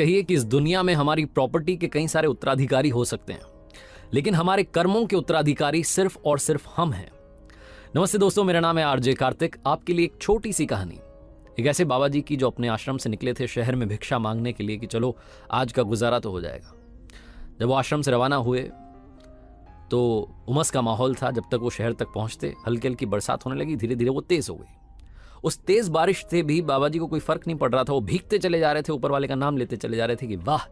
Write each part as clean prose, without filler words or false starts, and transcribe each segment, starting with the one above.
कहिए कि इस दुनिया में हमारी प्रॉपर्टी के कई सारे उत्तराधिकारी हो सकते हैं, लेकिन हमारे कर्मों के उत्तराधिकारी सिर्फ और सिर्फ हम हैं। नमस्ते दोस्तों, मेरा नाम है आरजे कार्तिक। आपके लिए एक छोटी सी कहानी, एक ऐसे बाबा जी की जो अपने आश्रम से निकले थे शहर में भिक्षा मांगने के लिए कि चलो आज का गुजारा तो हो जाएगा। जब वो आश्रम से रवाना हुए तो उमस का माहौल था। जब तक वो शहर तक पहुंचते हल्की हल्की बरसात होने लगी, धीरे धीरे वो तेज हो गई। उस तेज बारिश से भी बाबा जी को कोई फर्क नहीं पड़ रहा था। वो भीगते चले जा रहे थे, ऊपर वाले का नाम लेते चले जा रहे थे कि वाह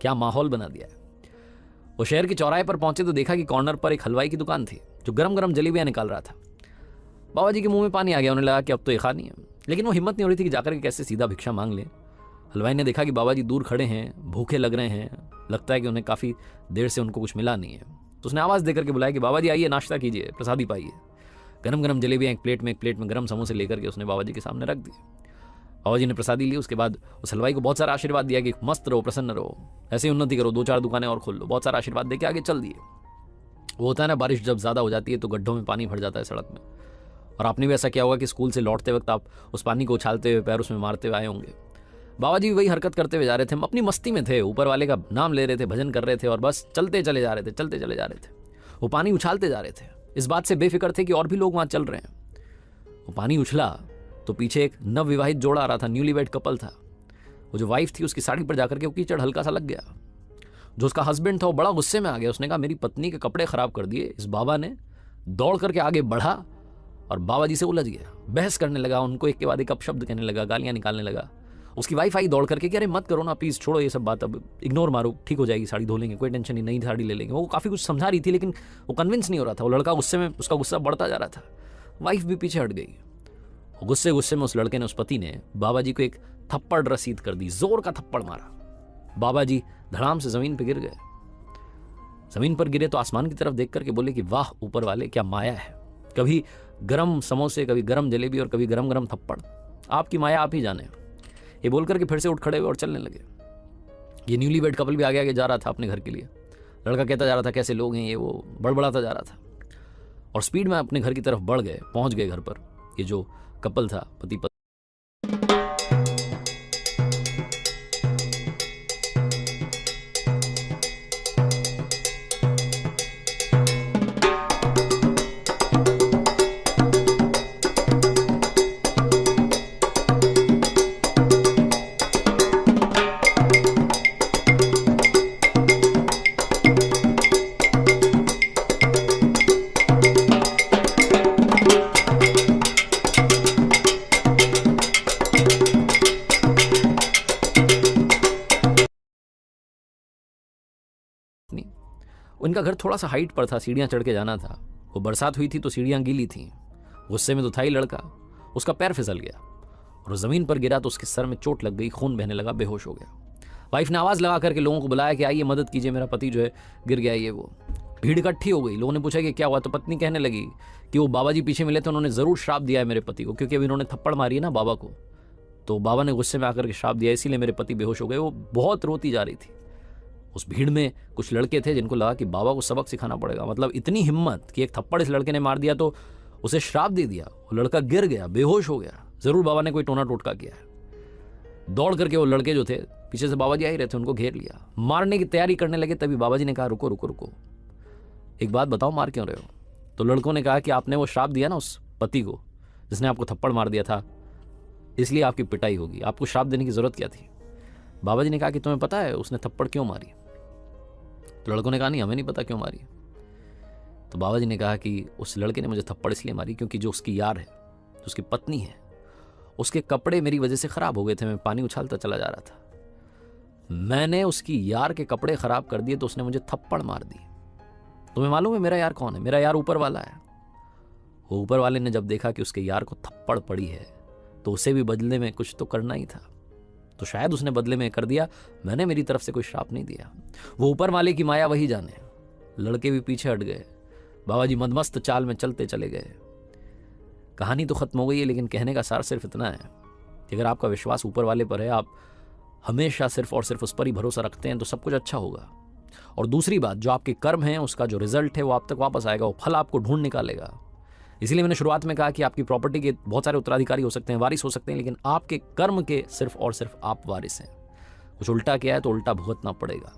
क्या माहौल बना दिया है। वो शहर के चौराहे पर पहुंचे तो देखा कि कॉर्नर पर एक हलवाई की दुकान थी जो गरम गरम जलेबियां निकाल रहा था। बाबा जी के मुंह में पानी आ गया, उन्हें लगा कि अब तो ये खानी है, लेकिन वो हिम्मत नहीं हो रही थी कि जाकर के कैसे सीधा भिक्षा मांग ले। हलवाई ने देखा कि बाबा जी दूर खड़े हैं, भूखे लग रहे हैं, लगता है कि उन्हें काफ़ी देर से उनको कुछ मिला नहीं है। तो उसने आवाज़ देकर के बुलाया कि बाबा जी आइए, नाश्ता कीजिए, प्रसादी पाइए। गरम गरम जलेबियाँ एक प्लेट में गरम समोसे लेकर के उसने बाबा जी के सामने रख दिए। बाबा जी ने प्रसादी ली। उसके बाद उस हलवाई को बहुत सारा आशीर्वाद दिया कि मस्त रहो, प्रसन्न रहो, ऐसे ही उन्नति करो, 2-4 दुकानें और खोल लो। बहुत सारा आशीर्वाद देके आगे चल दिए। वो होता है ना, बारिश जब ज़्यादा हो जाती है तो गड्ढों में पानी भर जाता है सड़क में। और आपने भी ऐसा किया होगा कि स्कूल से लौटते वक्त आप उस पानी को उछालते हुए, पैर उसमें मारते हुए आए होंगे। बाबा जी वही हरकत करते हुए जा रहे थे, अपनी मस्ती में थे, ऊपर वाले का नाम ले रहे थे, भजन कर रहे थे और बस चलते चले जा रहे थे। वो पानी उछालते जा रहे थे, इस बात से बेफिक्र थे कि और भी लोग वहाँ चल रहे हैं। वो पानी उछला तो पीछे एक नवविवाहित जोड़ा आ रहा था, न्यूलीवेड कपल था। वो जो वाइफ थी उसकी साड़ी पर जाकर के वो कीचड़ हल्का सा लग गया। जो उसका हस्बैंड था वो बड़ा गुस्से में आ गया। उसने कहा मेरी पत्नी के कपड़े खराब कर दिए। इस बाबा ने दौड़ करके आगे बढ़ा और बाबा जी से उलझ गया, बहस करने लगा, उनको एक के बाद एक अपशब्द कहने लगा, गालियां निकालने लगा। उसकी वाइफ आई दौड़ करके कि अरे मत करो ना प्लीज, छोड़ो ये सब बात, अब इग्नोर मारो, ठीक हो जाएगी, साड़ी धो लेंगे, कोई टेंशन नहीं, नई साड़ी ले लेंगे। वो काफ़ी कुछ समझा रही थी लेकिन वो कन्विंस नहीं हो रहा था। वो लड़का गुस्से में, उसका गुस्सा बढ़ता जा रहा था। वाइफ भी पीछे हट गई। गुस्से में उस लड़के ने, उस पति ने बाबा जी को एक थप्पड़ रसीद कर दी, जोर का थप्पड़ मारा। बाबा जी धड़ाम से जमीन पर गिर गए। जमीन पर गिरे तो आसमान की तरफ देख करके बोले कि वाह ऊपर वाले, क्या माया है। कभी गरम समोसे, कभी गरम जलेबी और कभी गरम गरम थप्पड़। आपकी माया आप ही जाने। ये बोल करके फिर से उठ खड़े हुए और चलने लगे। ये न्यूलीवेड कपल भी आगे आगे जा रहा था अपने घर के लिए। लड़का कहता जा रहा था कैसे लोग हैं ये, वो बड़बड़ाता जा रहा था और स्पीड में अपने घर की तरफ बढ़ गए, पहुंच गए घर पर। ये जो कपल था, पति पत्नी। उनका घर थोड़ा सा हाइट पर था, सीढ़ियाँ चढ़ के जाना था। वो बरसात हुई थी तो सीढ़ियाँ गीली थीं। गुस्से में तो था ही लड़का, उसका पैर फिसल गया और ज़मीन पर गिरा तो उसके सर में चोट लग गई, खून बहने लगा, बेहोश हो गया। वाइफ ने आवाज़ लगा करके लोगों को बुलाया कि आइए मदद कीजिए, मेरा पति जो है गिर गया। ये वो भीड़ इकट्ठी हो गई। लोगों ने पूछा कि क्या हुआ, तो पत्नी कहने लगी कि वो बाबा जी पीछे मिले थे, उन्होंने ज़रूर श्राप दिया है मेरे पति को, क्योंकि अभी उन्होंने थप्पड़ मारी है ना बाबा को, तो बाबा ने गुस्से में आकर के श्राप दिया, इसीलिए मेरे पति बेहोश हो गए। वो बहुत रोती जा रही थी। उस भीड़ में कुछ लड़के थे जिनको लगा कि बाबा को सबक सिखाना पड़ेगा। मतलब इतनी हिम्मत कि एक थप्पड़ इस लड़के ने मार दिया तो उसे श्राप दे दिया। वो लड़का गिर गया, बेहोश हो गया, जरूर बाबा ने कोई टोना टोटका किया है। दौड़ करके वो लड़के जो थे, पीछे से बाबा जी आ ही रहे थे, उनको घेर लिया, मारने की तैयारी करने लगे। तभी बाबा जी ने कहा रुको रुको रुको, एक बात बताओ, मार क्यों रहे हो। तो लड़कों ने कहा कि आपने वो श्राप दिया ना उस पति को जिसने आपको थप्पड़ मार दिया था, इसलिए आपकी पिटाई होगी, आपको श्राप देने की जरूरत क्या थी। बाबा जी ने कहा कि तुम्हें पता है उसने थप्पड़ क्यों मारी। तो लड़कों ने कहा नहीं, हमें नहीं पता क्यों मारी। तो बाबा जी ने कहा कि उस लड़के ने मुझे थप्पड़ इसलिए मारी क्योंकि जो उसकी यार है, जो उसकी पत्नी है, उसके कपड़े मेरी वजह से खराब हो गए थे। मैं पानी उछालता चला जा रहा था, मैंने उसकी यार के कपड़े खराब कर दिए तो उसने मुझे थप्पड़ मार दी। तुम्हें मालूम है मेरा यार कौन है? मेरा यार ऊपर वाला है। वो ऊपर वाले ने जब देखा कि उसके यार को थप्पड़ पड़ी है तो उसे भी बदले में कुछ तो करना ही था, तो शायद उसने बदले में कर दिया। मैंने मेरी तरफ से कोई श्राप नहीं दिया। वो ऊपर वाले की माया वही जाने। लड़के भी पीछे हट गए। बाबा जी मदमस्त चाल में चलते चले गए। कहानी तो खत्म हो गई है, लेकिन कहने का सार सिर्फ इतना है कि अगर आपका विश्वास ऊपर वाले पर है, आप हमेशा सिर्फ और सिर्फ उस पर ही भरोसा रखते हैं, तो सब कुछ अच्छा होगा। और दूसरी बात, जो आपके कर्म हैं उसका जो रिजल्ट है वो आप तक वापस आएगा, वो फल आपको ढूंढ निकालेगा। इसीलिए मैंने शुरुआत में कहा कि आपकी प्रॉपर्टी के बहुत सारे उत्तराधिकारी हो सकते हैं, वारिस हो सकते हैं, लेकिन आपके कर्म के सिर्फ और सिर्फ आप वारिस हैं। कुछ उल्टा किया है तो उल्टा भुगतना पड़ेगा।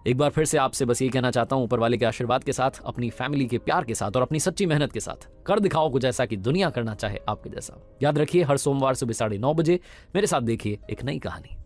एक बार फिर से आपसे बस ये कहना चाहता हूं, ऊपर वाले के आशीर्वाद के साथ, अपनी फैमिली के प्यार के साथ और अपनी सच्ची मेहनत के साथ कर दिखाओ कुछ ऐसा कि दुनिया करना चाहे आपके जैसा। याद रखिए, हर सोमवार सुबह 9:30 बजे मेरे साथ देखिए एक नई कहानी।